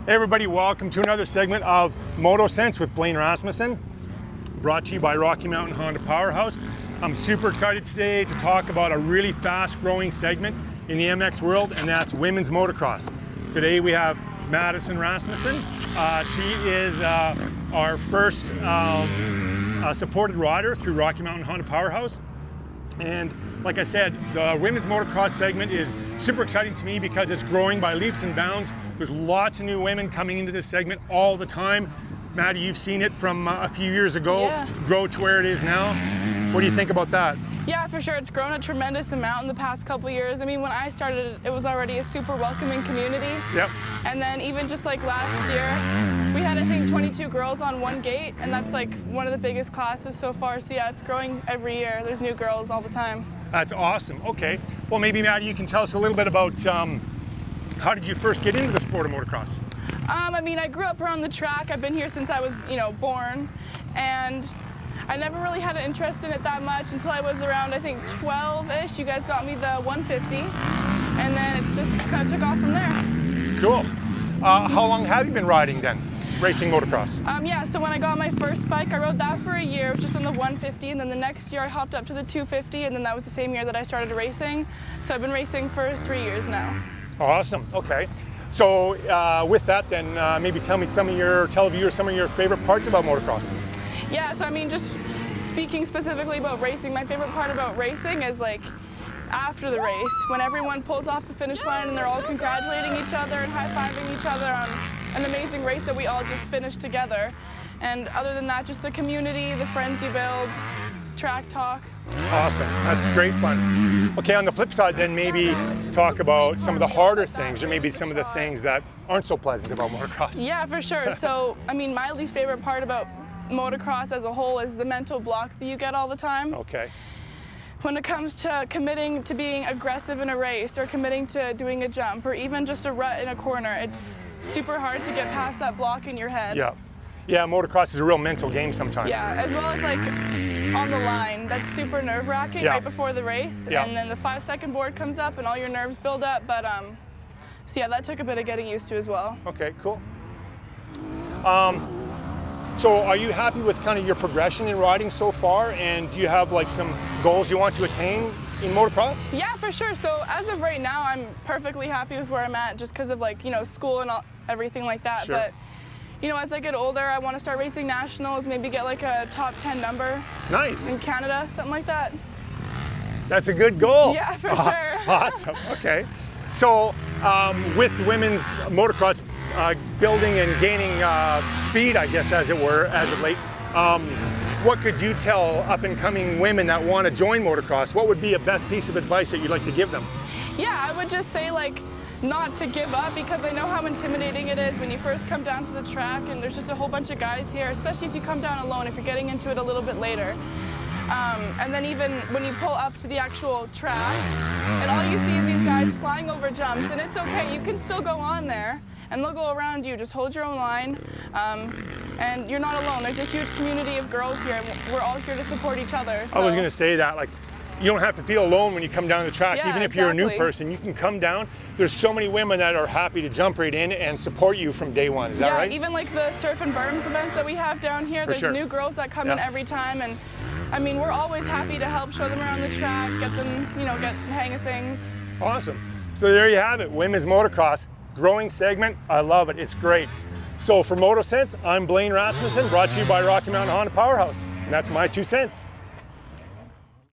Hey everybody, welcome to another segment of Motocents with Blaine Rasmussen, brought to you by Rocky Mountain Honda Powerhouse. I'm super excited today to talk about a really fast-growing segment in the MX world, and that's women's motocross. Today we have Madison Rasmussen. She is our first supported rider through Rocky Mountain Honda Powerhouse. And like I said, the women's motocross segment is super exciting to me because it's growing by leaps and bounds. There's lots of new women coming into this segment all the time. Maddie, you've seen it from a few years ago grow to where it is now. What do you think about that? Yeah, for sure. It's grown a tremendous amount in the past couple years. I mean, when I started, it was already a super welcoming community. Yep. And then even just like last year, we had, I think, 22 girls on one gate, and that's like one of the biggest classes so far. So yeah, it's growing every year. There's new girls all the time. That's awesome. Okay. Well, maybe Maddie, you can tell us a little bit about how did you first get into the sport of motocross? I mean, I grew up around the track. I've been here since I was, born, and I never really had an interest in it that much until I was around, I think, 12-ish. You guys got me the 150, and then it just kind of took off from there. Cool. How long have you been riding then, racing motocross? Yeah, so when I got my first bike, I rode that for a year. It was just on the 150, and then the next year I hopped up to the 250, and then that was the same year that I started racing. So I've been racing for 3 years now. Awesome. Okay. So with that, then maybe tell me some of your favorite parts about motocross. Yeah. So I mean, just speaking specifically about racing, my favorite part about racing is like after the race, when everyone pulls off the finish line and they're all congratulating each other and high-fiving each other on an amazing race that we all just finished together. And other than that, just the community, the friends you build, track talk. Awesome. That's great fun. Okay, on the flip side then, maybe talk about some of the harder things, or maybe some of the things that aren't so pleasant about motocross. Yeah, for sure. So, I mean, my least favorite part about motocross as a whole is the mental block that you get all the time. Okay. When it comes to committing to being aggressive in a race, or committing to doing a jump, or even just a rut in a corner, it's super hard to get past that block in your head. Yeah. Yeah, motocross is a real mental game sometimes. Yeah, as well as like on the line, that's super nerve-wracking right before the race, and then the 5-second board comes up and all your nerves build up, but so yeah, that took a bit of getting used to as well. Okay, cool. So are you happy with kind of your progression in riding so far, and do you have like some goals you want to attain in motocross? Yeah, for sure. So as of right now, I'm perfectly happy with where I'm at, just because of like, school and everything like that. Sure. But as I get older, I want to start racing nationals, maybe get like a top 10 number. Nice. In Canada, something like that. That's a good goal. Yeah, for sure. Awesome. Okay. So with women's motocross building and gaining speed, I guess, as it were, as of late, what could you tell up-and-coming women that want to join motocross? What would be a best piece of advice that you'd like to give them? Yeah, I would just say not to give up, because I know how intimidating it is when you first come down to the track and there's just a whole bunch of guys here, especially if you come down alone, if you're getting into it a little bit later. And then even when you pull up to the actual track and all you see is these guys flying over jumps, and it's okay, you can still go on there and they'll go around you, just hold your own line, and you're not alone. There's a huge community of girls here, and we're all here to support each other. So. I was going to say that, you don't have to feel alone when you come down the track. Yeah, even if you're a new person, you can come down. There's so many women that are happy to jump right in and support you from day one. Is that right? Yeah, even like the surf and berms events that we have down here, there's new girls that come in every time, and I mean, we're always happy to help show them around the track, get them, get the hang of things. Awesome. So there you have it, women's motocross, growing segment. I love it. It's great. So for Motocents, I'm Blaine Rasmussen, brought to you by Rocky Mountain Honda Powerhouse. And that's my 2 cents.